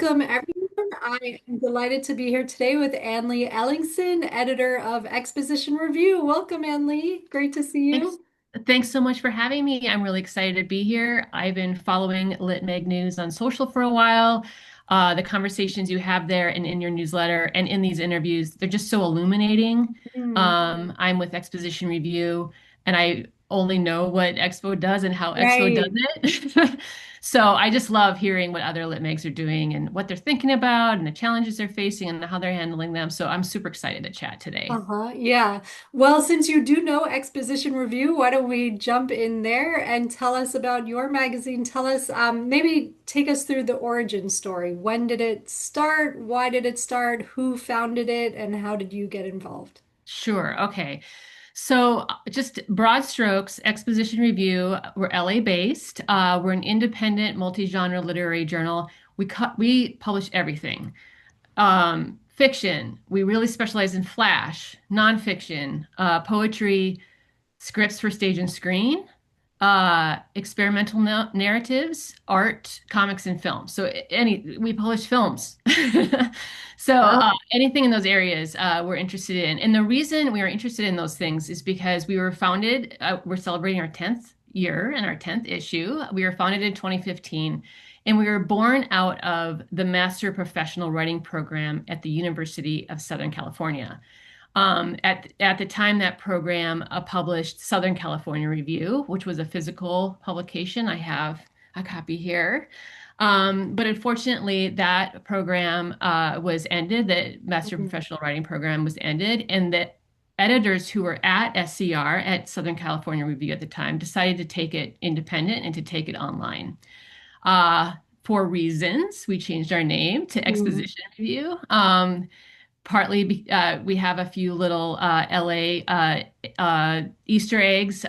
Welcome, everyone. I am delighted to be here today with Annlee Ellingson, editor of Exposition Review. Welcome, Annlee. Great to see Thanks. you. Thanks so much for having me. I'm really excited to be here. I've been following Lit Meg News on social for a while. The conversations you have there and in your newsletter and in these interviews, they're just so illuminating. Mm, I'm with Exposition Review, and I only know what Expo does and how Expo does right. it. So I just love hearing what other Lit Megs are doing and what they're thinking about and the challenges they're facing and how they're handling them. So I'm super excited to chat today. Uh-huh. Yeah. Well, since you do know Exposition Review, why don't we jump in there and tell us about your magazine? Tell us, maybe take us through the origin story. When did it start? Why did it start? Who founded it? And how did you get involved? Sure. Okay. So, just broad strokes, Exposition Review, we're LA based. We're an independent multi-genre literary journal. We publish everything. Fiction, we really specialize in flash, nonfiction, poetry, scripts for stage and screen, experimental narratives, art, comics, and film. So we publish films. So anything in those areas we're interested in. And the reason we are interested in those things is because we were founded, we're celebrating our 10th year and our 10th issue. We were founded in 2015. And we were born out of the Master Professional Writing Program at the University of Southern California. At the time, that program published Southern California Review, which was a physical publication. I have a copy here. But unfortunately, that program was ended. The Master Mhm. Professional Writing Program was ended, and the editors who were at SCR, at Southern California Review at the time, decided to take it independent and to take it online. Uh, for reasons, we changed our name to Mhm. Exposition Review. We have a few little LA Easter eggs.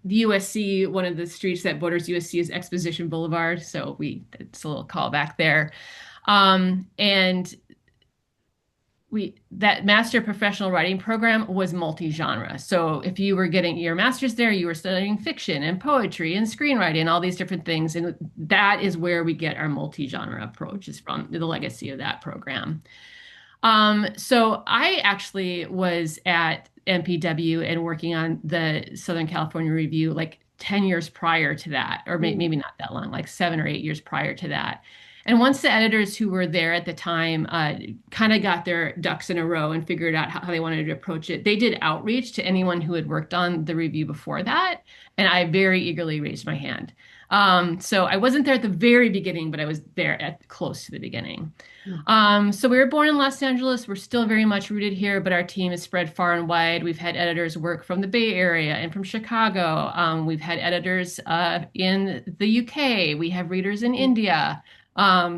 The USC, one of the streets that borders USC is Exposition Boulevard, so it's a little callback there. And we that master professional writing program was multi-genre. So if you were getting your master's there, you were studying fiction and poetry and screenwriting and all these different things. And that is where we get our multi-genre approach, is from the legacy of that program. So I actually was at MPW and working on the Southern California Review like 10 years prior to that, or Mhm. maybe not that long, like 7 or 8 years prior to that. And once the editors who were there at the time kind of got their ducks in a row and figured out how they wanted to approach it, they did outreach to anyone who had worked on the review before that. And I very eagerly raised my hand. So I wasn't there at the very beginning, but I was there at close to the beginning. So we were born in Los Angeles. We're still very much rooted here, but our team is spread far and wide. We've had editors work from the Bay Area and from Chicago. We've had editors in the UK. We have readers in India.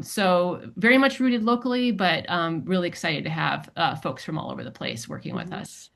So very much rooted locally, but really excited to have folks from all over the place working with Mhm. us.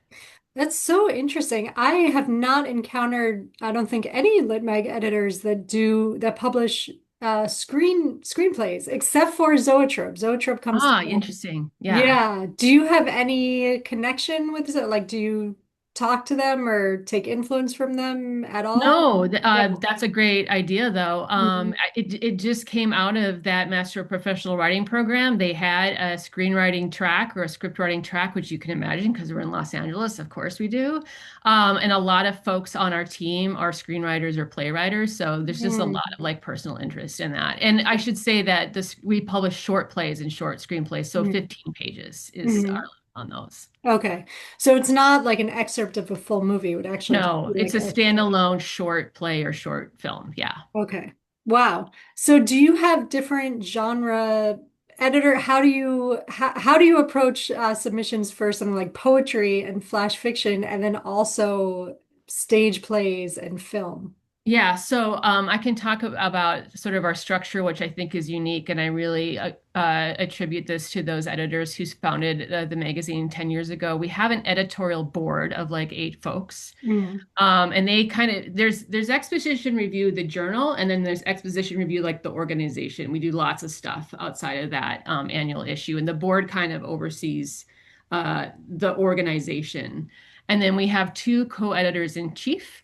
That's so interesting. I have not encountered, I don't think, any lit mag editors that publish screenplays except for Zoetrope. Zoetrope comes to Ah, mind. interesting. Yeah. Yeah. Do you have any connection with Like, do you talk to them or take influence from them at all? No, Yeah. that's a great idea, though. Mhm. It just came out of that Master of Professional Writing program. They had a screenwriting track or a script writing track, which you can imagine because we're in Los Angeles, of course we do. And a lot of folks on our team are screenwriters or playwriters, so there's just a lot of Mhm. like personal interest in that. And I should say that this we publish short plays and short screenplays, so Mhm. 15 pages is our Mhm. limit on those. Okay. So it's not like an excerpt of a full movie. It would actually just No, be it's like a a short. standalone short play or short film. Yeah. Okay. Wow. So do you have different genre editor? How do you approach submissions for something like poetry and flash fiction and then also stage plays and film? Yeah, so I can talk about sort of our structure, which I think is unique, and I really attribute this to those editors who founded the magazine 10 years ago. We have an editorial board of like 8 folks, Mm. and they kind of there's Exposition Review, the journal, and then there's Exposition Review, like the organization. We do lots of stuff outside of that annual issue, and the board kind of oversees the organization. And then we have 2 co-editors in chief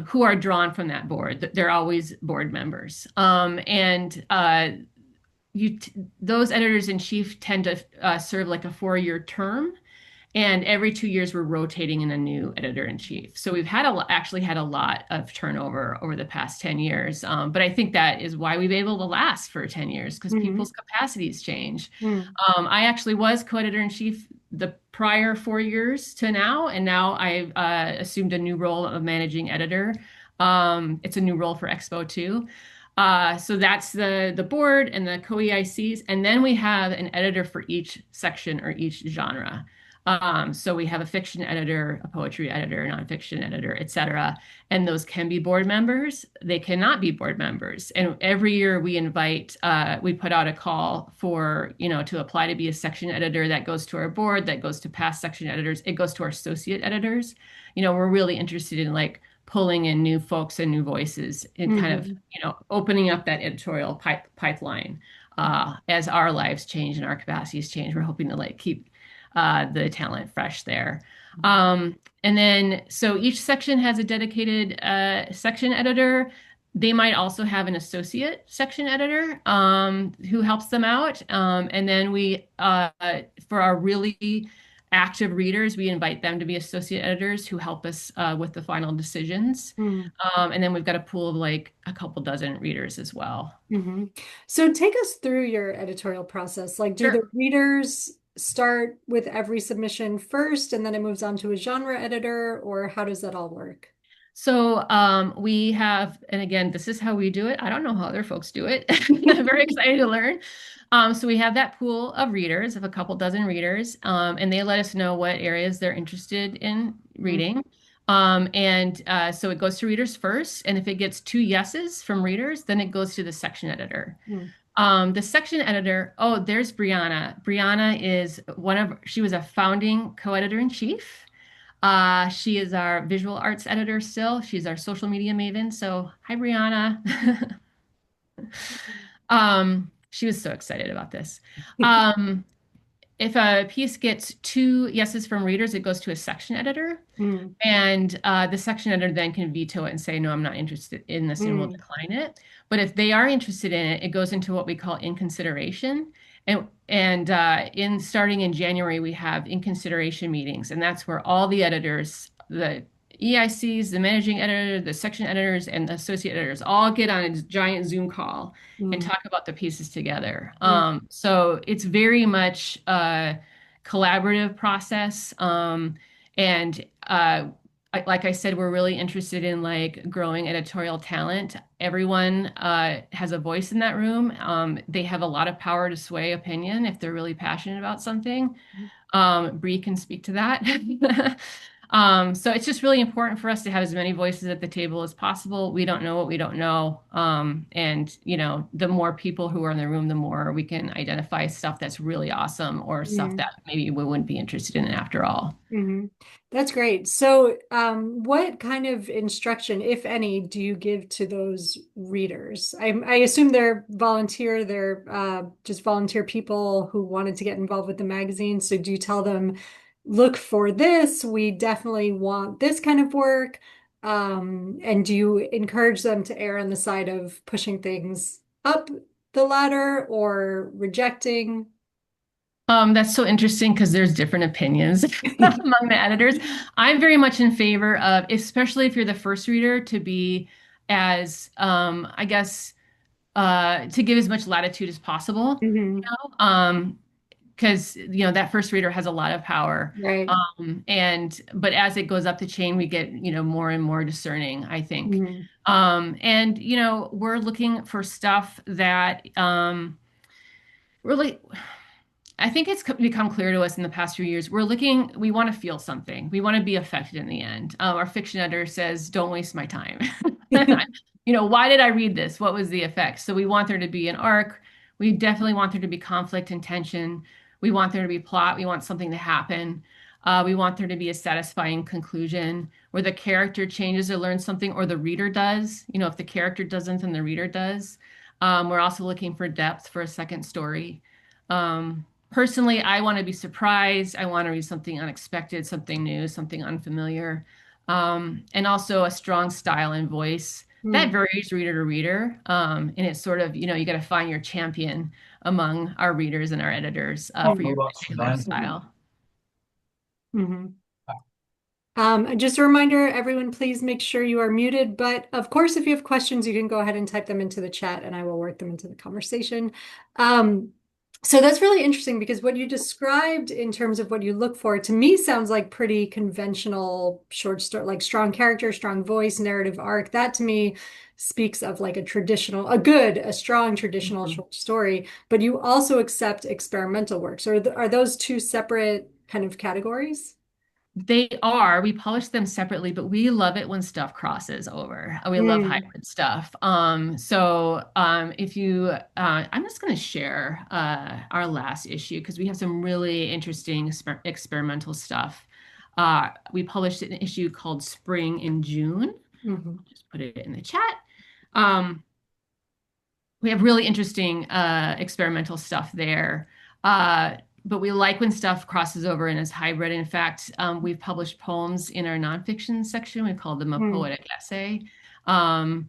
who are drawn from that board. They're always board members. And those editors in chief tend to serve like a 4-year term. And every 2 years, we're rotating in a new editor in chief. So we've actually had a lot of turnover over the past 10 years. But I think that is why we've been able to last for 10 years because Hmm. people's capacities change. Hmm. I actually was co-editor in chief the prior 4 years to now, and now I assumed a new role of managing editor. It's a new role for Expo too. So that's the board and the co-EICs, and then we have an editor for each section or each genre. So we have a fiction editor, a poetry editor, a nonfiction editor, etc. And those can be board members. They cannot be board members. And every year we put out a call for, to apply to be a section editor. That goes to our board, that goes to past section editors. It goes to our associate editors. We're really interested in like pulling in new folks and new voices and kind of, Hmm. opening up that editorial pipeline. As our lives change and our capacities change, we're hoping to like keep the talent fresh there. And then, so each section has a dedicated section editor. They might also have an associate section editor who helps them out. And then for our really active readers, we invite them to be associate editors who help us with the final decisions. Hmm. And then we've got a pool of like a couple dozen readers as well. Hmm. So take us through your editorial process. Like, do the Sure. readers start with every submission first and then it moves on to a genre editor, or how does that all work? So we have, and again, this is how we do it. I don't know how other folks do it. I'm very excited to learn. So we have that pool of readers, of a couple dozen readers, and they let us know what areas they're interested in reading. And so it goes to readers first, and if it gets two yeses from readers, then it goes to the section editor. Mm-hmm. The section editor, oh, there's Brianna. Brianna is she was a founding co-editor in chief. She is our visual arts editor still. She's our social media maven. So, hi, Brianna. She was so excited about this. Um, if a piece gets two yeses from readers, it goes to a section editor. And the section editor then can veto it and say, no, I'm not interested in this and we'll Mm-hmm. decline it. But if they are interested in it, it goes into what we call in consideration. And in starting in January, we have in consideration meetings, and that's where all the editors, the EICs, the managing editor, the section editors, and the associate editors all get on a giant Zoom call and talk about the pieces together. So it's very much a collaborative process. And like I said, we're really interested in like growing editorial talent. Everyone has a voice in that room. They have a lot of power to sway opinion if they're really passionate about something. Bree can speak to that. So it's just really important for us to have as many voices at the table as possible. We don't know what we don't know. And, the more people who are in the room, the more we can identify stuff that's really awesome or stuff Mm-hmm. that maybe we wouldn't be interested in after all. Hmm. That's great. So, what kind of instruction, if any, do you give to those readers? I assume they're volunteer, they're just volunteer people who wanted to get involved with the magazine. So, do you tell them, look for this? We definitely want this kind of work. And do you encourage them to err on the side of pushing things up the ladder or rejecting? That's so interesting because there's different opinions among the editors. I'm very much in favor of, especially if you're the first reader, to be as, I guess, to give as much latitude as possible, Hmm. because that first reader has a lot of power. Right. But as it goes up the chain, we get more and more discerning, I think. Hmm. And we're looking for stuff that really. I think it's become clear to us in the past few years. We want to feel something. We want to be affected in the end. Our fiction editor says, don't waste my time. Why did I read this? What was the effect? So we want there to be an arc. We definitely want there to be conflict and tension. We want there to be plot. We want something to happen. We want there to be a satisfying conclusion where the character changes or learns something, or the reader does. If the character doesn't, then the reader does. We're also looking for depth for a second story. Personally, I want to be surprised. I want to read something unexpected, something new, something unfamiliar. And also a strong style and voice. That varies reader to reader. And it's sort of, you got to find your champion. among our readers and our editors for your particular style. Mhm. Just a reminder, everyone, please make sure you are muted. But of course, if you have questions, you can go ahead and type them into the chat and I will work them into the conversation. Um, so that's really interesting because what you described in terms of what you look for to me sounds like pretty conventional short story, like strong character, strong voice, narrative arc. That to me speaks of like a strong traditional Mhm. short story. But you also accept experimental works. Or are those two separate kind of categories? They are. We publish them separately, but we love it when stuff crosses over. We love Mm. hybrid stuff. If you, I'm just going to share our last issue because we have some really interesting experimental stuff. We published an issue called Spring in June. Mhm. I'll just put it in the chat. Um, we have really interesting experimental stuff there. But we like when stuff crosses over and is hybrid. In fact, we've published poems in our nonfiction section. We call them a Mm. poetic essay. Um,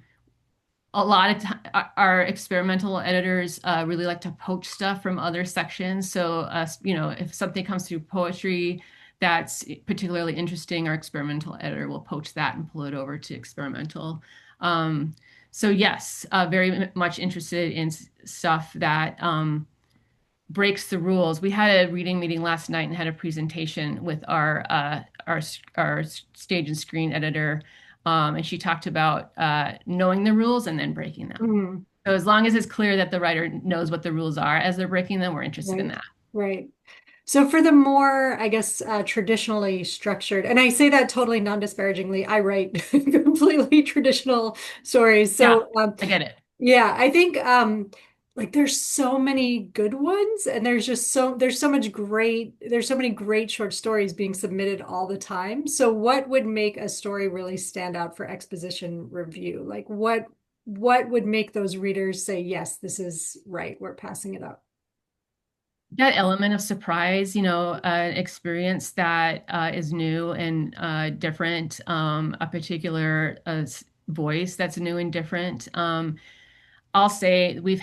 a lot of our experimental editors really like to poach stuff from other sections. So, if something comes through poetry that's particularly interesting, our experimental editor will poach that and pull it over to experimental. Um, so yes, very much interested in stuff that breaks the rules. We had a reading meeting last night and had a presentation with our stage and screen editor, and she talked about knowing the rules and then breaking them. Mm. So as long as it's clear that the writer knows what the rules are as they're breaking them, we're interested in Right, that. right. So for the more, I guess, traditionally structured, and I say that totally non-disparagingly, I write completely traditional stories. Yeah, So I get it. yeah, I think like there's so many good ones, and there's so many great short stories being submitted all the time. So what would make a story really stand out for exposition review? Like what would make those readers say, yes, this is right, we're passing it up? That element of surprise, an experience that is new and different, a particular voice that's new and different. I'll say we've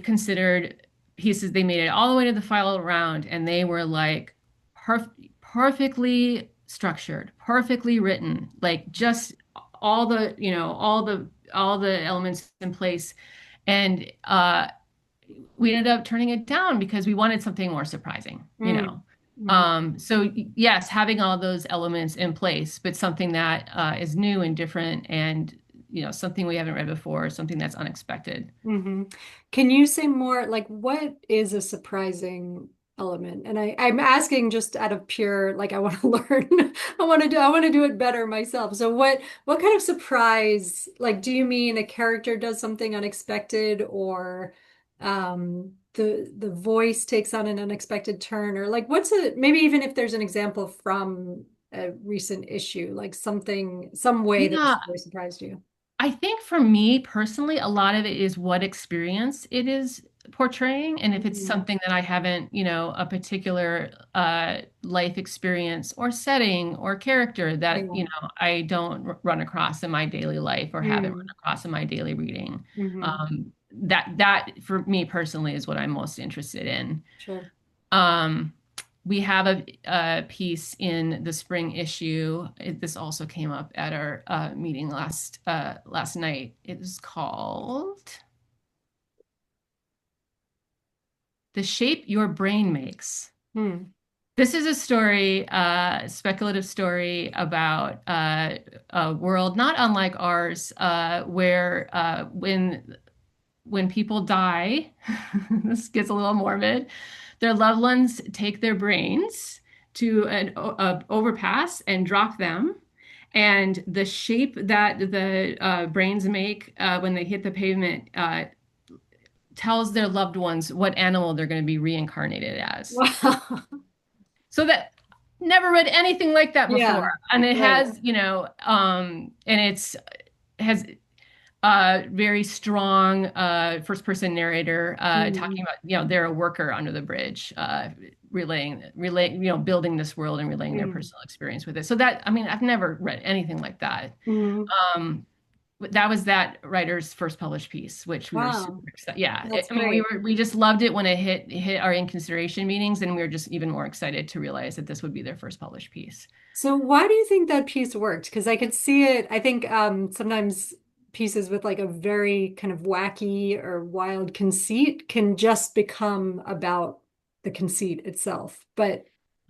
considered pieces, they made it all the way to the final round, and they were like perfectly structured, perfectly written, like just all the elements in place. And we ended up turning it down because we wanted something more surprising. Mm. Mhm. So yes, having all those elements in place, but something that is new and different and something we haven't read before, something that's unexpected. Hmm. Can you say more, like what is a surprising element? And I'm asking just out of pure, like I want to learn. I want to do it better myself. So what kind of surprise, like do you mean a character does something unexpected or the voice takes on an unexpected turn or like maybe even if there's an example from a recent issue, like some way that the Yeah, story surprised you. I think for me personally, a lot of it is what experience it is portraying. And if it's Mhm. something that I haven't, a particular life experience or setting or character that, Yeah. I don't run across in my daily life or haven't run Mm. across in my daily reading. Hmm. That for me personally is what I'm most interested in. Sure. Um, we have a piece in the spring issue. This also came up at our meeting last night. It is called "The Shape Your Brain Makes." Hmm. This is a story, speculative story about a world not unlike ours, where when people die, this gets a little morbid, their loved ones take their brains to an overpass and drop them. And the shape that the brains make when they hit the pavement tells their loved ones what animal they're going to be reincarnated as. Wow. So that never read anything like that before. Yeah. And it Right. has, and it's has very strong first person narrator talking Mm. about, they're a worker under the bridge, building this world and relaying their Mm. personal experience with it. So that, I mean, I've never read anything like that. Mm. Um, that was that writer's first published piece, which we were super Wow, excited. Yeah, that's I mean, great. we just loved it when it hit our in consideration meetings, and we were just even more excited to realize that this would be their first published piece. So why do you think that piece worked? Because I could see it. I think sometimes pieces with like a very kind of wacky or wild conceit can just become about the conceit itself. But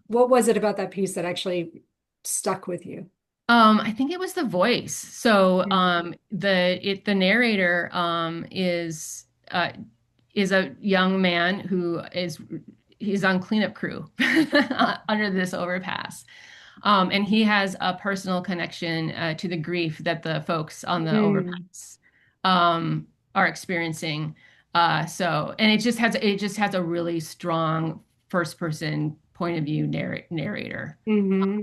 what was it about that piece that actually stuck with you? I think it was the voice. So, the narrator is a young man who is he's on cleanup crew under this overpass. And he has a personal connection to the grief that the folks on the Mm, overpass are experiencing. And it just has a really strong first person point of view narrator hmm.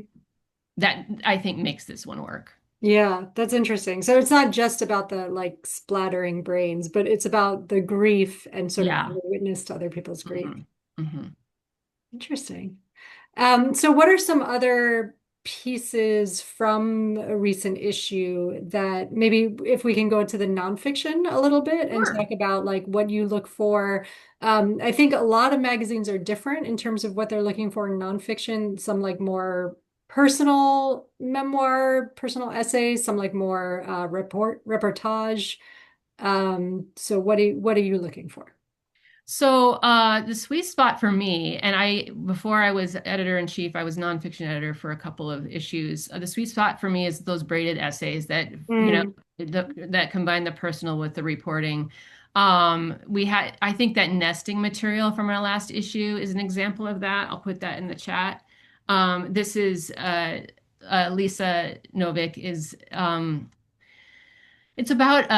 that I think makes this one work. Yeah, that's interesting. So it's not just about the like splattering brains, but it's about the grief and sort of Yeah. the witness to other people's grief. hmm hmm Interesting. So what are some other pieces from a recent issue that maybe if we can go into the nonfiction a little bit and Sure. talk about like what you look for? I think a lot of magazines are different in terms of what they're looking for in nonfiction. Some like more personal memoir, personal essays, some like more reportage. So what are you looking for? So the sweet spot for me, and before I was editor in chief, I was nonfiction editor for a couple of issues. The sweet spot for me is those braided essays that, Mm, that combine the personal with the reporting. I think that nesting material from our last issue is an example of that. I'll put that in the chat. This is Lisa Novick it's about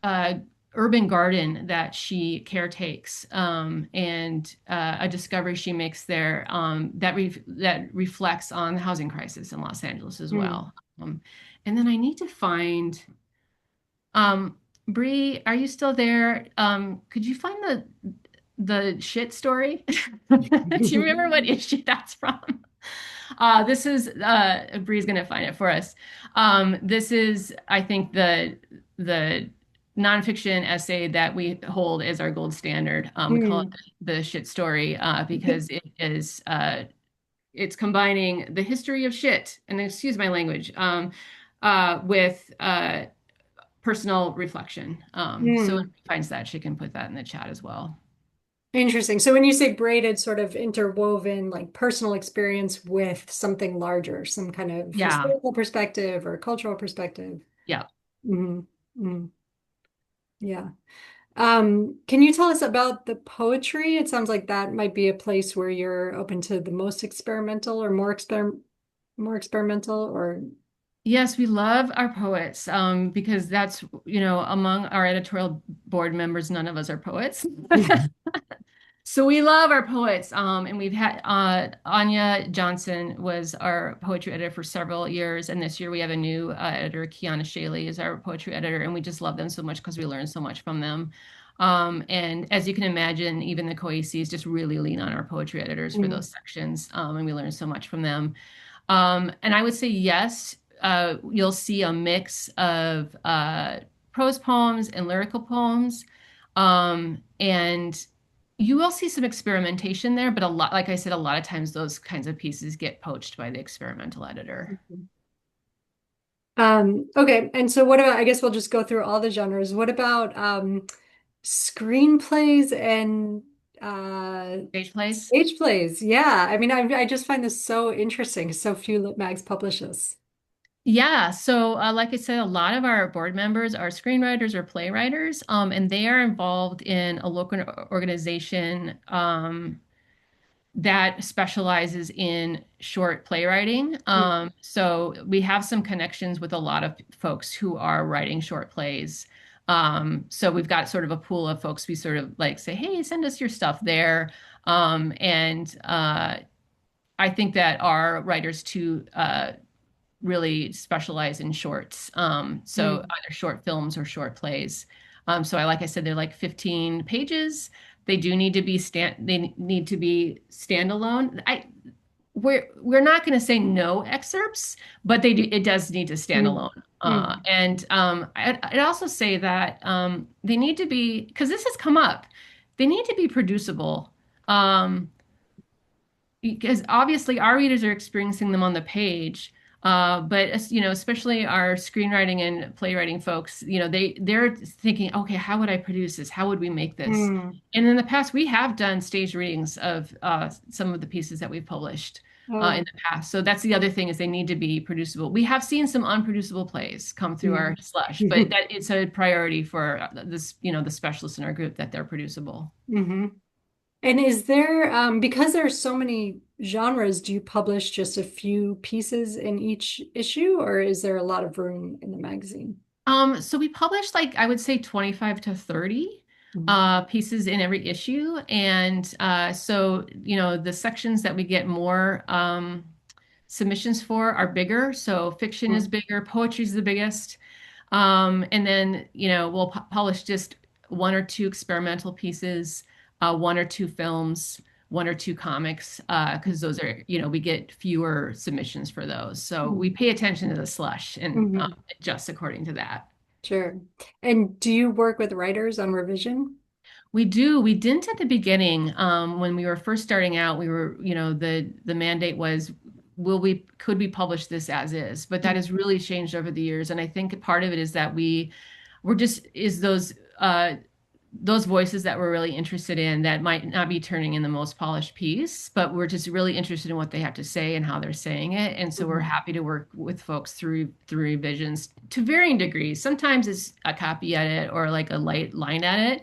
a urban garden that she caretakes, and a discovery she makes there that reflects on the housing crisis in Los Angeles as mm. well. And then I need to find um, Bree, are you still there? Could you find the shit story? Do you remember what issue that's from? This is Bree's gonna find it for us. This is, I think, the nonfiction essay that we hold as our gold standard. We call it Mm. the shit story because it's combining the history of shit, and excuse my language, with personal reflection. So if Mm. she finds that, she can put that in the chat as well. Interesting. So when you say braided, sort of interwoven, like personal experience with something larger, some kind of Yeah, historical perspective or cultural perspective. yeah. Hmm. Hmm. Yeah. Can you tell us about the poetry? It sounds like that might be a place where you're open to the most experimental or more experimental or Yes, we love our poets because that's, among our editorial board members, none of us are poets. So we love our poets. And we've had Anya Johnson was our poetry editor for several years. And this year we have a new editor, Kiana Shaley, is our poetry editor. And we just love them so much because we learn so much from them. And as you can imagine, even the COACs just really lean on our poetry editors for Mm, those sections. And we learn so much from them. And I would say yes, you'll see a mix of prose poems and lyrical poems. And you will see some experimentation there, but a lot, like I said, a lot of times those kinds of pieces get poached by the experimental editor. mhm. Okay, and so what about, I guess we'll just go through all the genres. What about screenplays and Stage plays? stage plays? Yeah, I mean, I just find this so interesting. So few lit mags publish this. Yeah, so like I said, a lot of our board members are screenwriters or playwriters, and they are involved in a local organization that specializes in short playwriting. So we have some connections with a lot of folks who are writing short plays. So we've got sort of a pool of folks we sort of like say, hey, send us your stuff there. And I think that our writers too really specialize in shorts. So Mm, either short films or short plays. Like I said, they're like 15 pages. They do need to be they need to be standalone. We're not going to say no excerpts, but it does need to stand mm. alone. Mm. I'd also say that they need to be, because this has come up, they need to be producible. Um, because obviously our readers are experiencing them on the page. But especially our screenwriting and playwriting folks, they're thinking, okay, how would I produce this? How would we make this? Mm. And in the past, we have done stage readings of some of the pieces that we've published in Oh. the past. So that's the other thing is they need to be producible. We have seen some unproducible plays come through our Mm. slush, but that it's a priority for the specialists in our group that they're producible. Hmm. And is there, because there are so many genres, do you publish just a few pieces in each issue, or is there a lot of room in the magazine? So we publish like I would say 25 to 30 Mhm. pieces in every issue. And the sections that we get more submissions for are bigger. So fiction is bigger, poetry is the biggest. And then, we'll publish just one or two experimental pieces, one or two films, one or two comics, because those are, we get fewer submissions for those. So we Mhm. pay attention to the slush and Mhm. adjust according to that. Sure. And do you work with writers on revision? We do. We didn't at the beginning. When we were first starting out, we were, the mandate was, could we publish this as is? But that has really changed over the years. And I think part of it is that we're just is those voices that we're really interested in that might not be turning in the most polished piece, but we're just really interested in what they have to say and how they're saying it. And so we're Mhm. happy to work with folks through revisions to varying degrees. Sometimes it's a copy edit or like a light line edit.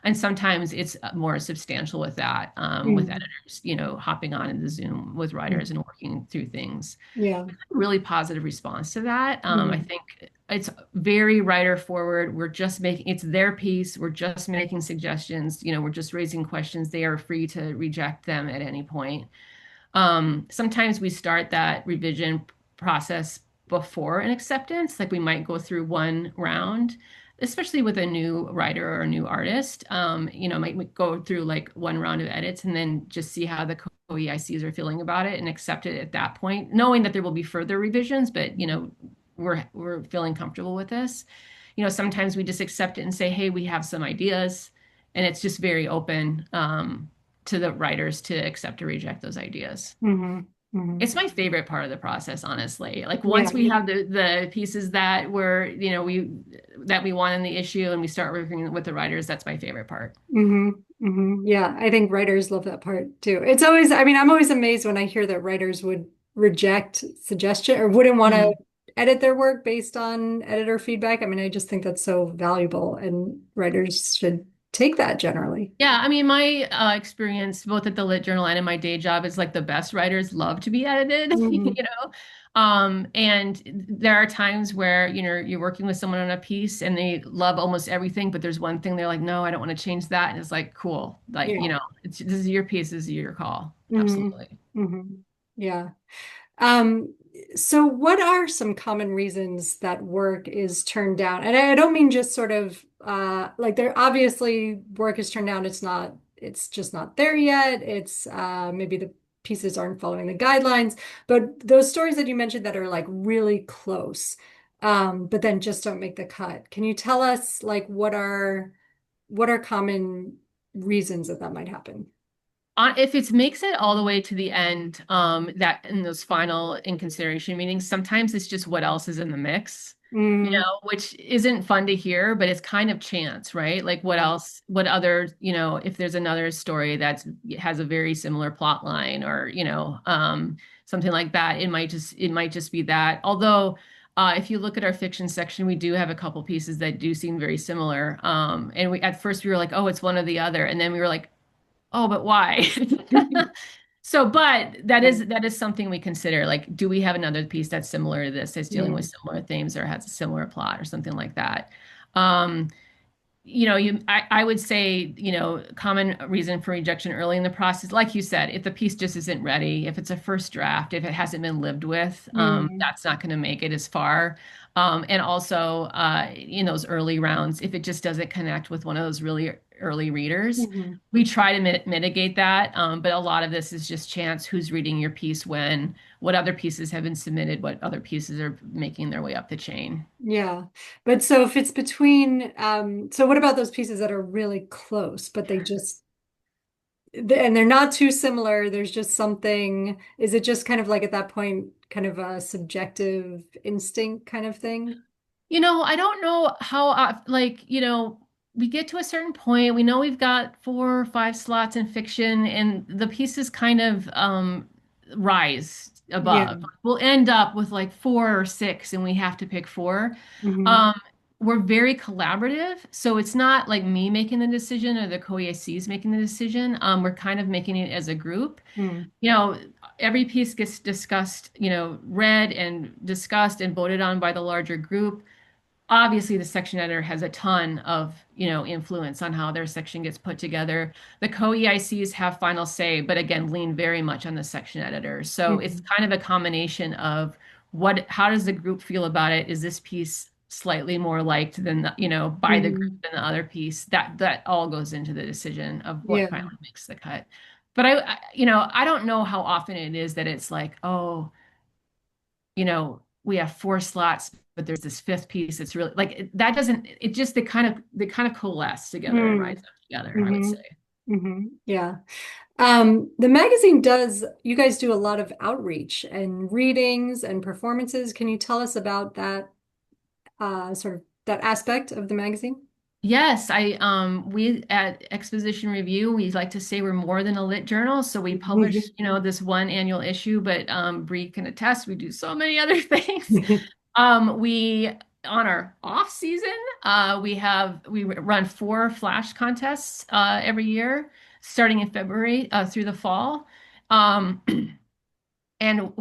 And sometimes it's more substantial with that, with Mhm. editors, hopping on in the Zoom with writers Mhm. and working through things. Yeah. Really positive response to that. I Mhm. think it's very writer forward. We're just making it's their piece. We're just making suggestions. We're just raising questions. They are free to reject them at any point. Sometimes we start that revision process before an acceptance, like we might go through one round, especially with a new writer or a new artist. Might go through like one round of edits and then just see how the co-EICs are feeling about it and accept it at that point, knowing that there will be further revisions, but we're feeling comfortable with this. Sometimes we just accept it and say, hey, we have some ideas, and it's just very open. To the writers to accept or reject those ideas. Mhm. Mhm. It's my favorite part of the process, honestly. Like Yeah. once we have the pieces that we want in the issue and we start working with the writers, that's my favorite part. Hmm. Hmm. Yeah, I think writers love that part too. It's always, I mean, I'm always amazed when I hear that writers would reject suggestion or wouldn't want to Mm. edit their work based on editor feedback. I mean, I just think that's so valuable and writers should take that generally. Yeah, I mean, my experience both at the Lit Journal and in my day job is like the best writers love to be edited, Hmm. And there are times where, you're working with someone on a piece and they love almost everything, but there's one thing they're like, no, I don't want to change that. And it's like, cool. Like, Yeah. this is your piece, this is your call. Hmm. Absolutely. Hmm. Yeah. Um, so what are some common reasons that work is turned down? And I don't mean just sort of like there obviously work is turned down. It's just not there yet. It's maybe the pieces aren't following the guidelines. But those stories that you mentioned that are like really close, but then just don't make the cut. Can you tell us like what are common reasons that that might happen? If it makes it all the way to the end, that in those final in consideration meetings, sometimes it's just what else is in the mix, Mm, which isn't fun to hear, but it's kind of chance, right? Like what else, what other, if there's another story that has a very similar plot line or, something like that, it might just be that. Although, if you look at our fiction section, we do have a couple pieces that do seem very similar. And at first we were like, oh, it's one or the other. And then we were like, oh, but why? So, but that is right. that is something we consider. Like, do we have another piece that's similar to this, that's dealing with Mm, similar themes or has a similar plot or something like that? Um, I would say, common reason for rejection early in the process, like you said, if the piece just isn't ready, if it's a first draft, if it hasn't been lived with, mm, that's not going to make it as far. And also, in those early rounds, if it just doesn't connect with one of those really early readers. Mhm. We try to mitigate that, but a lot of this is just chance who's reading your piece when, what other pieces have been submitted, what other pieces are making their way up the chain. Yeah. But so if it's between, so what about those pieces that are really close, but they just, and they're not too similar, there's just something, is it just kind of like at that point, kind of a subjective instinct kind of thing? I don't know how, we get to a certain point. We know we've got 4 or 5 slots in fiction, and the pieces kind of rise Yeah. above. We'll end up with like 4 or 6, and we have to pick four. Hmm. Um, we're very collaborative, so it's not like me making the decision or the co-EACs making the decision. We're kind of making it as a group. Mm. You know, every piece gets discussed, read and discussed and voted on by the larger group. Obviously the section editor has a ton of influence on how their section gets put together. The co-EICs have final say, but again lean very much on the section editor, so it's Hmm. kind of a combination of how does the group feel about it. Is this piece slightly more liked than by the group Hmm. than the other piece? That all goes into the decision of what Yeah. finally makes the cut. But I don't know how often it is that it's like, oh, we have 4 slots, but there's this fifth piece. It's really like that doesn't, it just, they kind of coalesce together and rise Mm. up together, I would Hmm. say. Hmm. Yeah. The magazine does, you guys do a lot of outreach and readings and performances. Can you tell us about that, sort of that aspect of the magazine? Yes, we at Exposition Review, we like to say we're more than a lit journal. So we publish, this one annual issue, but Bree can attest, we do so many other things. We on our off season, we run 4 flash contests every year, starting in February through the fall. Um, And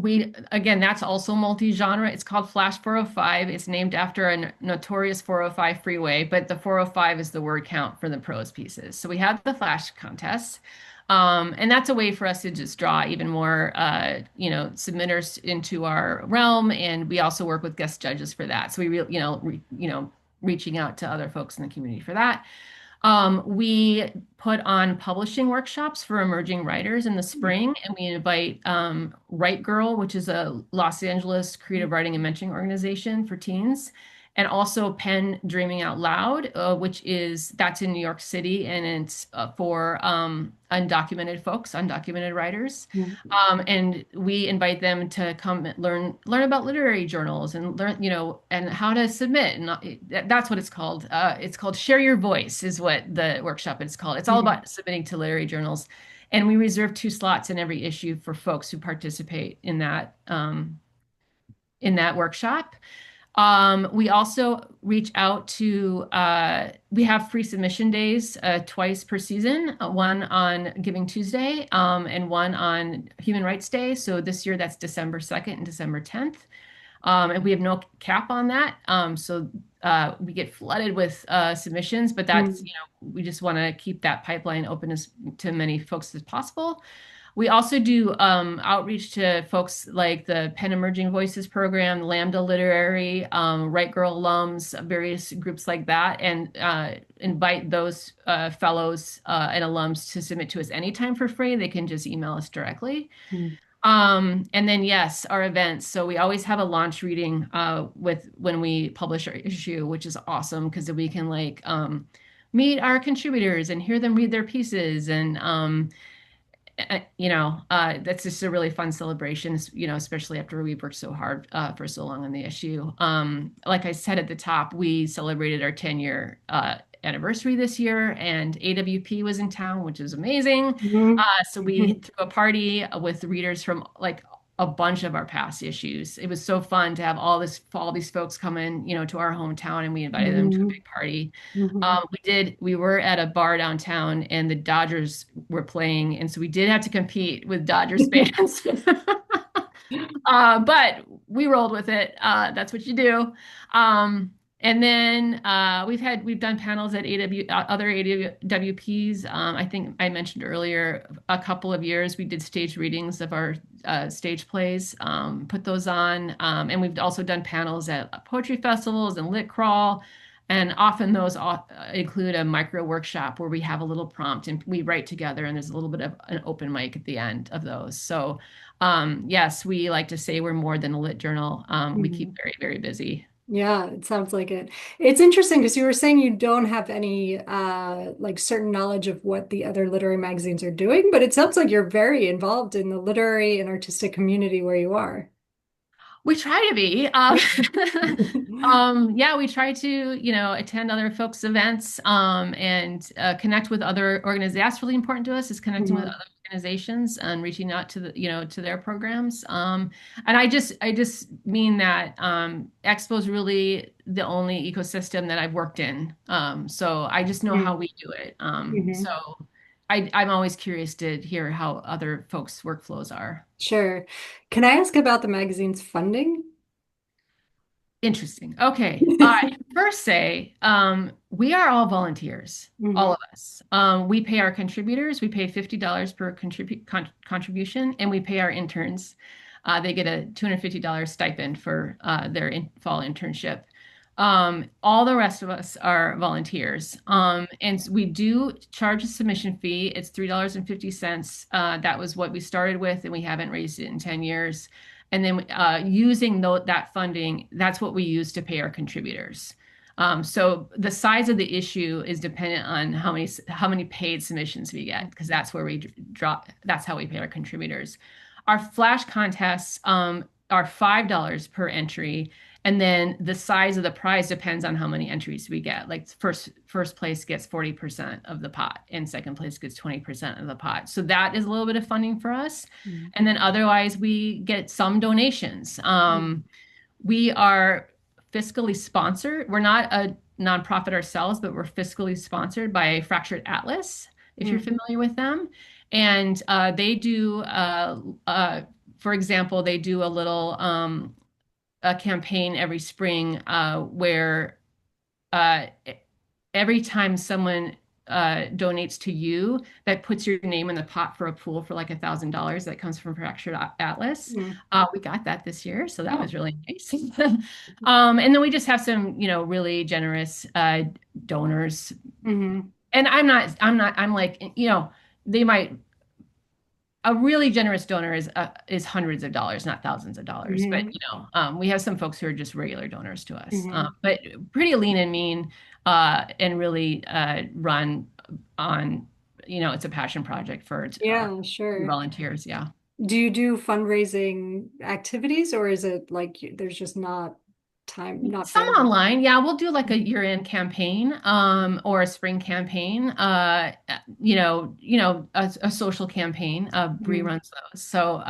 again, that's also multi-genre. It's called Flash 405. It's named after a notorious 405 freeway, but the 405 is the word count for the prose pieces. So we have the Flash contests. And that's a way for us to just draw even more, submitters into our realm. And we also work with guest judges for that. So we, reaching out to other folks in the community for that. We put on publishing workshops for emerging writers in the spring, and we invite Write Girl, which is a Los Angeles creative writing and mentoring organization for teens, and also Pen Dreaming Out Loud, that's in New York City, and it's for undocumented folks, undocumented writers. And we invite them to come and learn about literary journals and learn, and how to submit. And that's what it's called. It's called Share Your Voice is what the workshop is called. It's all Mhm. about submitting to literary journals. And we reserve 2 slots in every issue for folks who participate in that workshop. We also reach out to, we have free submission days twice per season, one on Giving Tuesday and one on Human Rights Day. So this year that's December 2nd and December 10th. And we have no cap on that. So we get flooded with submissions, but that's, Mm. we just want to keep that pipeline open to many folks as possible. We also do outreach to folks like the Penn Emerging Voices program, Lambda Literary, Right Girl alums, various groups like that, and invite those fellows and alums to submit to us anytime for free. They can just email us directly. Mm. And then yes, our events. So we always have a launch reading with when we publish our issue, which is awesome because we can meet our contributors and hear them read their pieces and that's just a really fun celebration, especially after we've worked so hard for so long on the issue. Like I said at the top, we celebrated our 10-year anniversary this year, and AWP was in town, which is amazing. Mhm. So we threw a party with readers from like a bunch of our past issues. It was so fun to have all these folks come in, to our hometown, and we invited them to a Mhm. big party. Mhm. We were at a bar downtown and the Dodgers were playing. And so we did have to compete with Dodgers fans. But we rolled with it. That's what you do. And then we've done panels at other AWPs. I think I mentioned earlier a couple of years we did stage readings of our stage plays, put those on. And we've also done panels at poetry festivals and lit crawl. And often those include a micro workshop where we have a little prompt and we write together, and there's a little bit of an open mic at the end of those. So, yes, we like to say we're more than a lit journal. We keep Mhm. very, very busy. Yeah, it sounds like it. It's interesting because you were saying you don't have any like certain knowledge of what the other literary magazines are doing, but it sounds like you're very involved in the literary and artistic community where you are. We try to be. Yeah, we try to, attend other folks' events, and connect with other organizations. That's really important to us is connecting with Mhm. other organizations and reaching out to to their programs. And I just mean that Expo is really the only ecosystem that I've worked in. So I just know how we do it. So Mhm. I'm always curious to hear how other folks' workflows are. Sure. Can I ask about the magazine's funding? Interesting. Okay. First say, we are all volunteers, all Mhm. of us. We pay our contributors. We pay $50 per contribution, and we pay our interns. They get a $250 stipend for their fall internship. All the rest of us are volunteers. And we do charge a submission fee. It's $3.50. That was what we started with, and we haven't raised it in 10 years. And then using that funding, that's what we use to pay our contributors. So the size of the issue is dependent on how many paid submissions we get, because that's where we drop. That's how we pay our contributors. Our flash contests are $5 per entry, and then the size of the prize depends on how many entries we get. Like first place gets 40% of the pot, and second place gets 20% of the pot. So that is a little bit of funding for us. Mhm. And then otherwise, we get some donations. We are fiscally sponsored. We're not a nonprofit ourselves, but we're fiscally sponsored by Fractured Atlas, if you're Mhm. familiar with them. And they do, for example, they do a campaign every spring where uh, every time someone donates to you, that puts your name in the pot for a pool for like $1,000 that comes from Fractured Atlas. Mhm. We got that this year, so that Oh. was really nice. And then we just have some, really generous donors. Mhm. And I'm like, they might a really generous donor is hundreds of dollars, not thousands of dollars. But Mhm. we have some folks who are just regular donors to us, Mhm. but pretty lean and mean, and really run on. It's a passion project for our Yeah, sure. volunteers. Yeah. Do you do fundraising activities or is it like there's just not time, not Some bandwidth? online, yeah, we'll do like a year-end campaign, or a spring campaign, a social campaign. Bree Mhm. runs those. So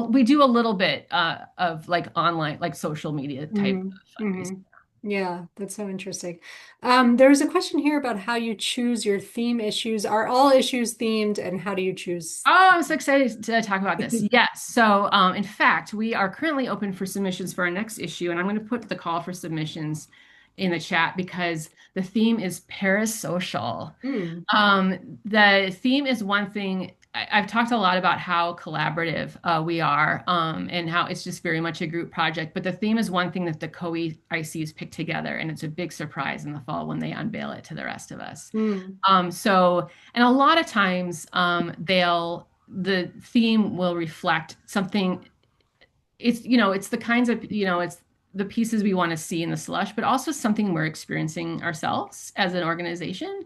we do a little bit of like online, like social media type Mhm. of fundraising. Mhm. Yeah, that's so interesting. There's a question here about how you choose your theme issues. Are all issues themed and how do you choose? Oh, I'm so excited to talk about this. Yes. So, in fact, we are currently open for submissions for our next issue, and I'm going to put the call for submissions in the chat because the theme is parasocial. Hmm. The theme is one thing. I've talked a lot about how collaborative we are, and how it's just very much a group project. But the theme is one thing that the co-ICs pick together, and it's a big surprise in the fall when they unveil it to the rest of us. Hmm. And a lot of times, the theme will reflect something. It's the kinds of, it's the pieces we want to see in the slush, but also something we're experiencing ourselves as an organization.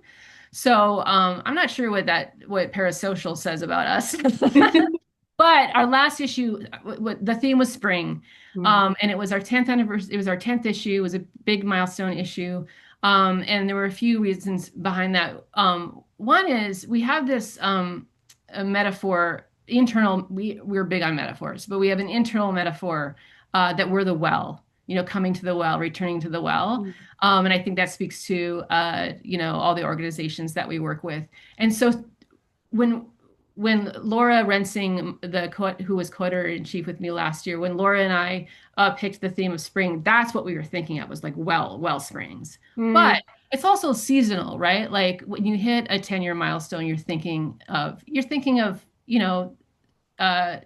So I'm not sure what parasocial says about us. But our last issue, the theme was spring, Hmm. and it was our 10th anniversary. It was our 10th issue. It was a big milestone issue, and there were a few reasons behind that. One is we have this a metaphor internal. We're big on metaphors, but we have an internal metaphor that we're the well. Coming to the well, returning to the well, and I think that speaks to all the organizations that we work with. And so when Laura Rensing, who was co-editor in chief with me last year, when Laura and I picked the theme of spring, that's what we were thinking of was like well springs. Hmm. But it's also seasonal, right? Like when you hit a 10-year milestone, you're thinking of uh,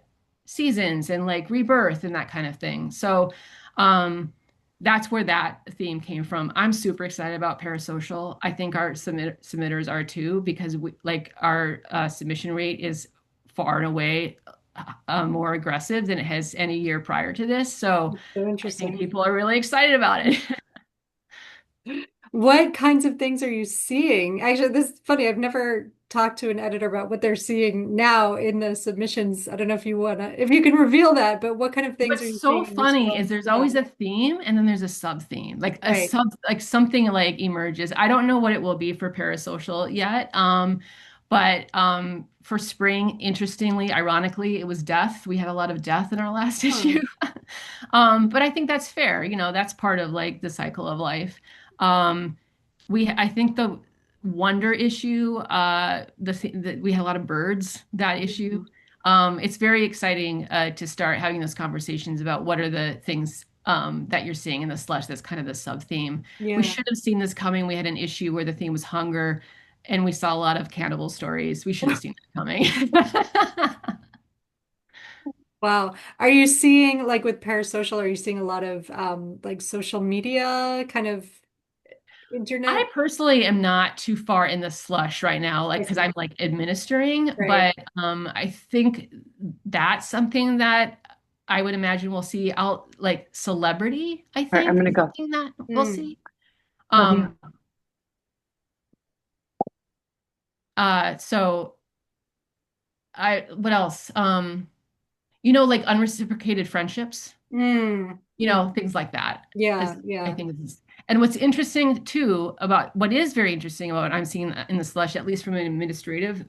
seasons and like rebirth and that kind of thing. So um, that's where that theme came from. I'm super excited about parasocial. I think our submitters are too, because we like our submission rate is far and away more aggressive than it has any year prior to this. So So I think interesting. people are really excited about it. What kinds of things are you seeing? Actually, this is funny. I've never talked to an editor about what they're seeing now in the submissions. I don't know if you wanna, if you can reveal that, but what kind of things are What's you so seeing in funny response? is there's Yeah, always a theme and then there's a sub theme, like a right. sub, like something like emerges. I don't know what it will be for parasocial yet. But for spring, interestingly, ironically, it was death. We had a lot of death in our last Huh. issue. But I think that's fair. That's part of like the cycle of life. I think the wonder issue, that we had a lot of birds that issue. Mhm. It's very exciting to start having those conversations about what are the things that you're seeing in the slush. That's kind of the sub theme. We Yeah. should have seen this coming. We had an issue where the theme was hunger, and we saw a lot of cannibal stories. We should have seen that coming. Wow. Are you seeing like with parasocial, are you seeing a lot of like social media kind of I internet? personally am not too far in the slush right now, like I because see. I'm like administering, Right. but I think that's something that I would imagine we'll see out like celebrity, I All right, I'm think, gonna is go. something that we'll Mm. see. Love you. Um, so what else? Like unreciprocated friendships. Mm. Mm. Things like that Yeah, is, I yeah. think is, and what's interesting too about what is very interesting about what I'm seeing in the slush, at least from an administrative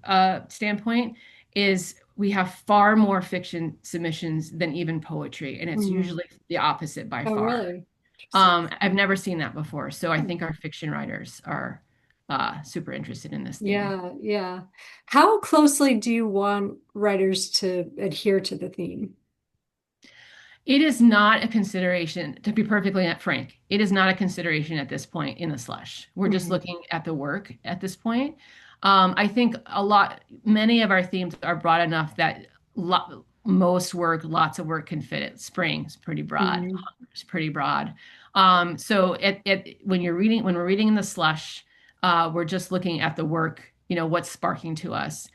standpoint, is we have far more fiction submissions than even poetry, and it's Mm. usually the opposite by Oh, far. really? Interesting. I've never seen that before, so I Hmm. think our fiction writers are super interested in this theme. Yeah, yeah. How closely do you want writers to adhere to the theme? It is not a consideration, to be perfectly frank. It is not a consideration at this point in the slush. We're just Mm. looking at the work at this point. I think many of our themes are broad enough that most work, lots of work can fit it. Spring's pretty broad. Mm. It's pretty broad. So when we're reading in the slush, we're just looking at the work, what's sparking to us.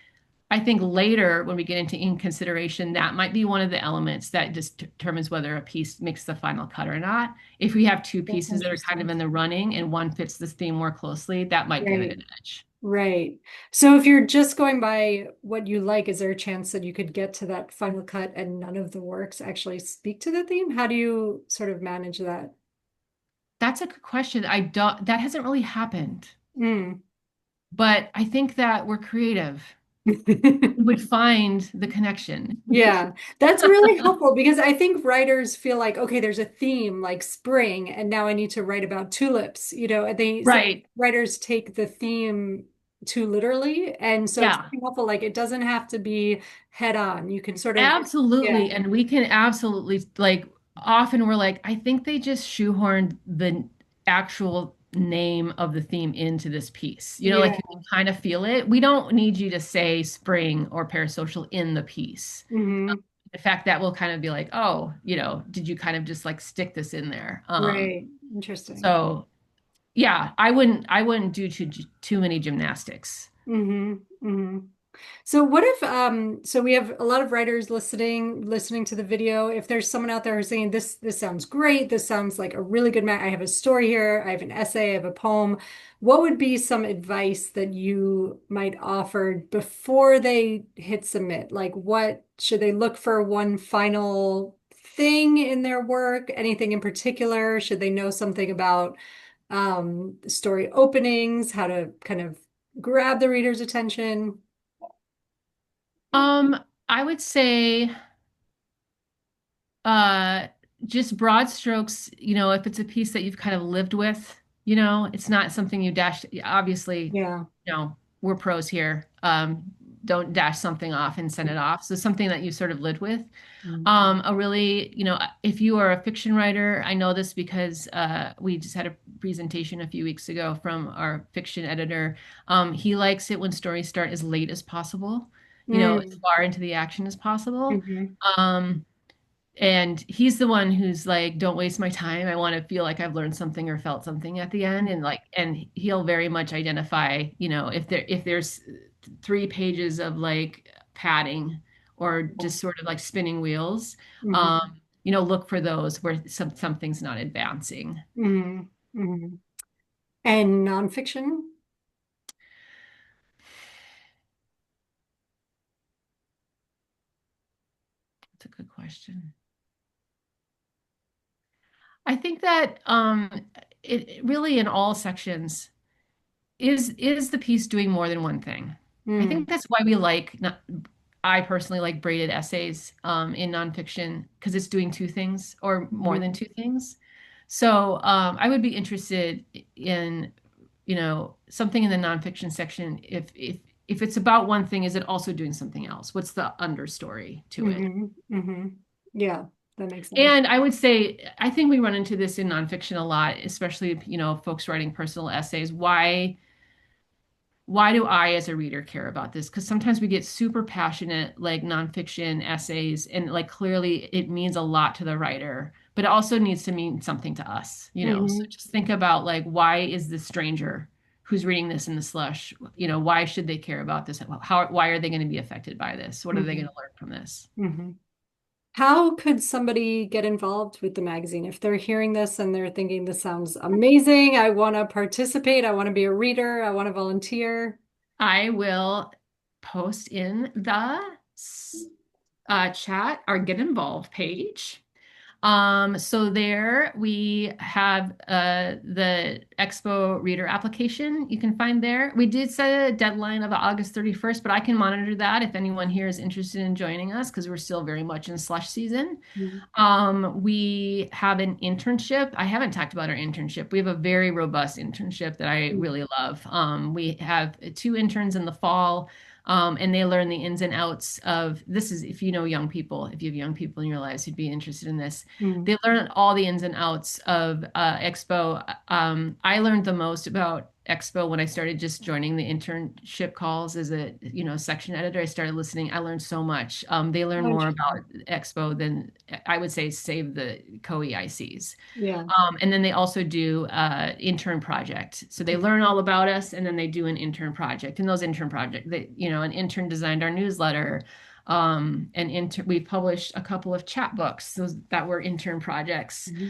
I think later, when we get into in consideration, that might be one of the elements that just determines whether a piece makes the final cut or not. If we have two That's pieces that are kind of interesting. in the running and one fits this theme more closely, that might give it Right, an edge. right. So if you're just going by what you like, is there a chance that you could get to that final cut and none of the works actually speak to the theme? How do you sort of manage that? That's a good question. That hasn't really happened, Mm. but I think that we're creative. We would find the connection. Yeah, that's really helpful because I think writers feel like, okay, there's a theme like spring, and now I need to write about tulips, and some Right. writers take the theme too literally. And so it's Yeah. really helpful. Like it doesn't have to be head on. You can sort of, yeah, Absolutely. And we can absolutely like often we're like, I think they just shoehorned the actual name of the theme into this piece. Like yeah. you can kind of feel it. We don't need you to say spring or parasocial in the piece. Hmm. In fact, that will kind of be like, oh, did you kind of just like stick this in there? Right. Interesting. So yeah, I wouldn't do too many gymnastics. Hmm. Hmm. So what if so we have a lot of writers listening to the video. If there's someone out there who's saying this sounds great, this sounds like a really good match. I have a story here, I have an essay, I have a poem. What would be some advice that you might offer before they hit submit? Like what should they look for one final thing in their work? Anything in particular? Should they know something about story openings, how to kind of grab the reader's attention? Um, I would say Uh, just broad strokes, if it's a piece that you've kind of lived with, it's not something you dash. Obviously, Yeah. we're pros here. Don't dash something off and send it off. So something that you sort of lived with. Mm. A really, if you are a fiction writer, I know this because we just had a presentation a few weeks ago from our fiction editor. He likes it when stories start as late as possible, as Mm. far into the action as possible. Hmm. Um, and he's the one who's like, don't waste my time. I want to feel like I've learned something or felt something at the end. And like, and he'll very much identify, if there's 3 pages of like padding or just sort of like spinning wheels, um, Mm-hmm. look for those where something's not advancing. Mm-hmm. Mm-hmm. And nonfiction? That's a good question. I think that it really in all sections is the piece doing more than one thing. I Mm-hmm. think that's why we like not, I personally like braided essays in nonfiction because it's doing two things or more than two things. So I would be interested in, something in the nonfiction section. If it's about one thing, is it also doing something else? What's the understory to it? Mm-hmm. Mm-hmm. Yeah, that makes sense. And I would say, I think we run into this in nonfiction a lot, especially, folks writing personal essays. Why do I, as a reader, care about this? Because sometimes we get super passionate, like nonfiction essays, and like clearly it means a lot to the writer, but it also needs to mean something to us. So Mm-hmm. just think about like, why is this stranger who's reading this in the slush? Why should they care about this? Why are they going to be affected by this? What are they Mm-hmm. going to learn from this? Mm-hmm. How could somebody get involved with the magazine if they're hearing this and they're thinking this sounds amazing? I want to participate. I want to be a reader. I want to volunteer. I will post in the chat our get involved page. So there we have the Expo reader application you can find there. We did set a deadline of August 31st, but I can monitor that if anyone here is interested in joining us because we're still very much in slush season. Mm-hmm. We have an internship. I haven't talked about our internship. We have a very robust internship that I really love. We have 2 interns in the fall, and they learn the ins and outs of this is if you know young people, if you have young people in your lives who'd be interested in this, Mm-hmm. they learn all the ins and outs of Expo. I learned the most about Expo when I started just joining the internship calls as a section editor. I started listening. I learned so much. They learn Oh, more interesting. about Expo than I would say save the co-EICs. Yeah. And then they also do intern project. So they learn all about us, and then they do an intern project. And those intern project, an intern designed our newsletter. We published a couple of chapbooks those that were intern projects. Mm-hmm.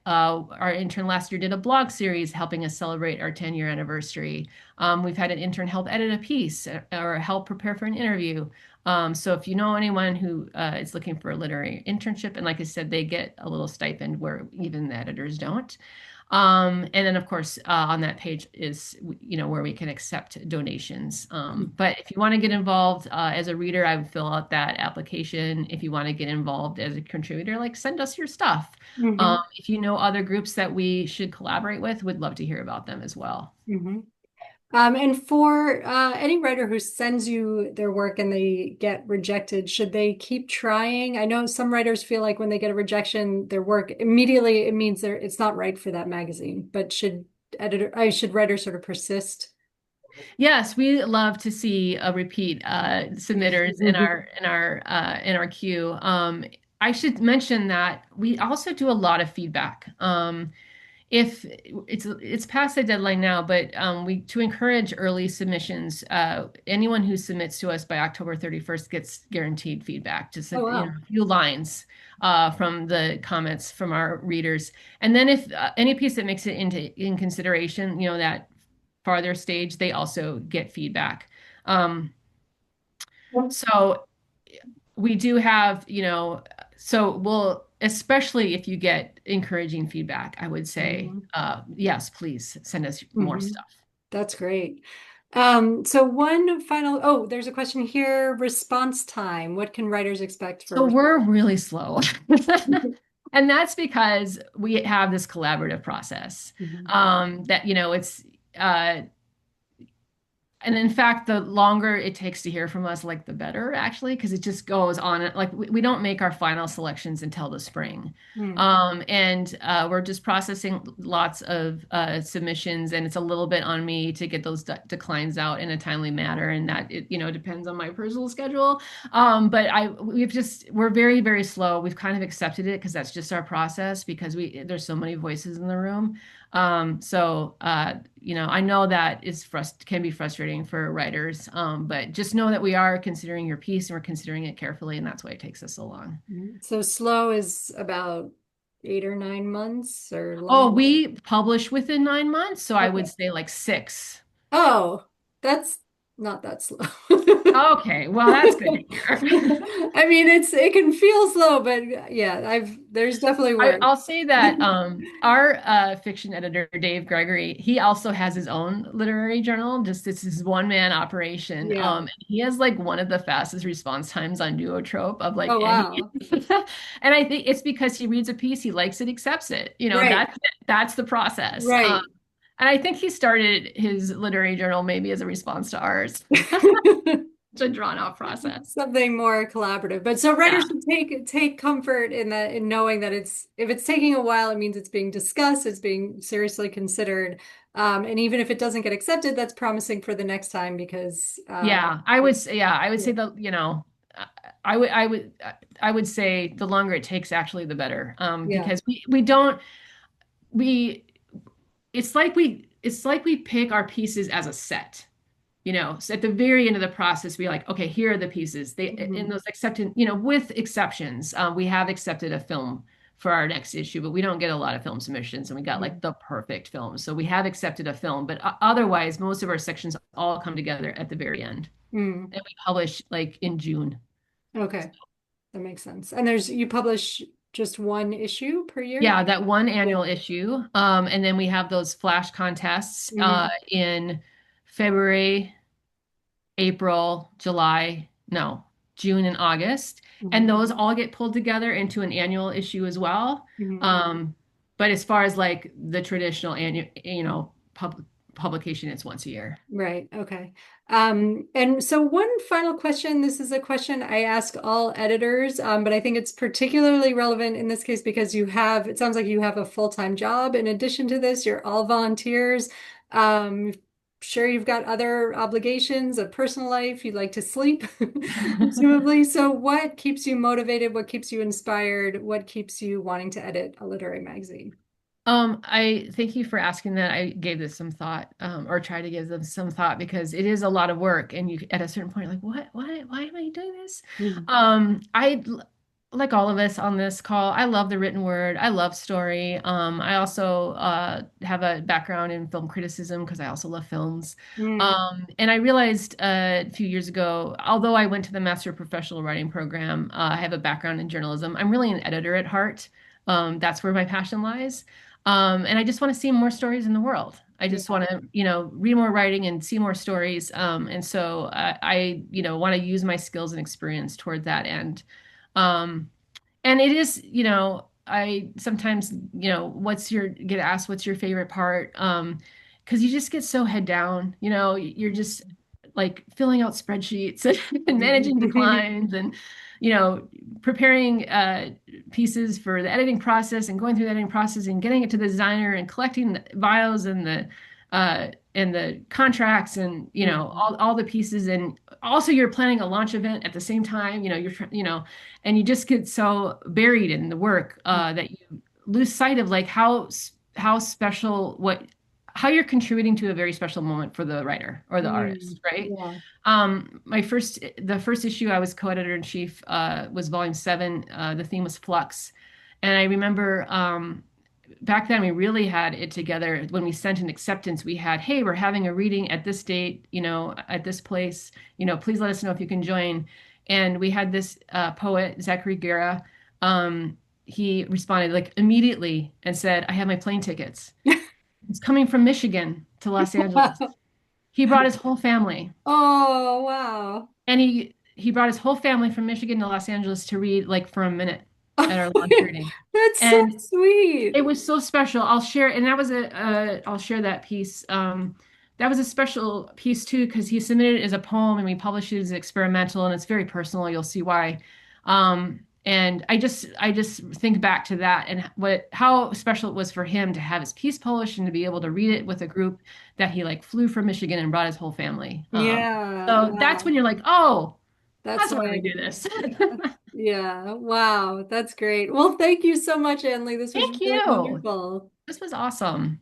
Our intern last year did a blog series helping us celebrate our 10-year anniversary. We've had an intern help edit a piece or help prepare for an interview. So if you know anyone who is looking for a literary internship, and like I said, they get a little stipend where even the editors don't. And then, of course, on that page is, where we can accept donations. But if you want to get involved as a reader, I would fill out that application. If you want to get involved as a contributor, like send us your stuff. Mm-hmm. If you know other groups that we should collaborate with, we'd love to hear about them as well. Mm-hmm. And for any writer who sends you their work and they get rejected, should they keep trying? I know some writers feel like when they get a rejection, their work immediately it means it's not right for that magazine. But should writers sort of persist? Yes, we love to see a repeat submitters in our queue. I should mention that we also do a lot of feedback. If it's past the deadline now, but we to encourage early submissions, anyone who submits to us by October 31st gets guaranteed feedback, just Oh wow. a few lines from the comments from our readers. And then if any piece that makes it in consideration, that farther stage, they also get feedback. So we do have, so we'll, especially if you get encouraging feedback, I would say, Mhm. yes, please send us more Mhm. stuff. That's great. So one final, oh, there's a question here. Response time. What can writers expect for a So response? we're really slow. And that's because we have this collaborative process Mhm. that, uh, And in fact, the longer it takes to hear from us, like the better, actually, because it just goes on. Like we don't make our final selections until the spring. Hmm. And we're just processing lots of submissions, and it's a little bit on me to get those declines out in a timely manner, and that it, depends on my personal schedule. But we're very, very slow. We've kind of accepted it because that's just our process because there's so many voices in the room. I know that can be frustrating for writers, but just know that we are considering your piece and we're considering it carefully, and that's why it takes us so long. So slow is about 8 or 9 months or Oh, longer. we publish within 9 months, so I would Okay. say like six. Oh, that's not that slow. Okay, well, that's good to hear. I mean, it can feel slow, but yeah, there's definitely worse. I'll say that our fiction editor, Dave Gregory, he also has his own literary journal. Just it's his one-man operation. Yeah. He has like one of the fastest response times on Duotrope of like Oh, any. wow. And I think it's because he reads a piece, he likes it, accepts it. Right. That's the process. Right. And I think he started his literary journal maybe as a response to ours. It's a drawn out process. Something more collaborative. But so writers Yeah. should take comfort in that in knowing that if it's taking a while, it means it's being discussed, it's being seriously considered. And even if it doesn't get accepted, that's promising for the next time because I would yeah. say I would I would I would say the longer it takes actually the better. Yeah. Because we don't we it's like we pick our pieces as a set. So at the very end of the process, we're like, okay, here are the pieces. They in Mhm. those accepted, with exceptions, we have accepted a film for our next issue, but we don't get a lot of film submissions, and we got like Mhm. the perfect film. So we have accepted a film, but otherwise, most of our sections all come together at the very end, Mm. and we publish like in June. Okay. That makes sense. And you publish just one issue per year? Yeah, that one Yeah. annual issue, and then we have those flash contests Hmm. in February, April, July, no, June and August. And Hmm. those all get pulled together into an annual issue as well. Hmm. But as far as like the traditional annual, publication, it's once a year. Right. Okay. And so one final question. This is a question I ask all editors, but I think it's particularly relevant in this case because it sounds like you have a full-time job. In addition to this, you're all volunteers. Um, sure you've got other obligations, a personal life, you'd like to sleep, presumably. So what keeps you motivated? What keeps you inspired? What keeps you wanting to edit a literary magazine? I thank you for asking that. I gave this some thought, or tried to give them some thought because it is a lot of work, and you at a certain point, like, what, why am I doing this? Mhm. I like all of us on this call. I love the written word. I love story. I also have a background in film criticism because I also love films. Mm. And I realized a few years ago, although I went to the Master of Professional Writing program, I have a background in journalism. I'm really an editor at heart. That's where my passion lies. And I just want to see more stories in the world. I just Yeah. want to, read more writing and see more stories. And so I want to use my skills and experience toward that end. Um, and it is, I sometimes, get asked, what's your favorite part? Because you just get so head down, you're just like filling out spreadsheets and managing declines and, you know, preparing pieces for the editing process and going through the editing process and getting it to the designer and collecting the bios and the contracts and Mhm. all the pieces, and also you're planning a launch event at the same time, and you just get so buried in the work that you lose sight of like how special how you're contributing to a very special moment for the writer or the Mm. artist, right? Yeah. The first issue I was co-editor in chief was volume 7. The theme was flux, and I remember back then we really had it together. When we sent an acceptance, we had, hey, we're having a reading at this date, at this place, please let us know if you can join. And we had this poet, Zachary Guerra. Um, he responded like immediately and said, I have my plane tickets. It's coming from Michigan to Los Angeles. He brought his whole family, Oh, wow. and he brought his whole family from Michigan to Los Angeles to read like for a minute at our launch reading. That's so And sweet. it was so special. I'll share, and that was I'll share that piece. that was a special piece too, because he submitted it as a poem and we published it as experimental, and it's very personal. You'll see why. And I just think back to that and how special it was for him to have his piece published and to be able to read it with a group that he like flew from Michigan and brought his whole family. Yeah, So that's when wow. you're like, oh, That's that's why we why. do this. Yeah, wow. That's great. Well, thank you so much, Annlee. This was Thank really you. wonderful. This was awesome.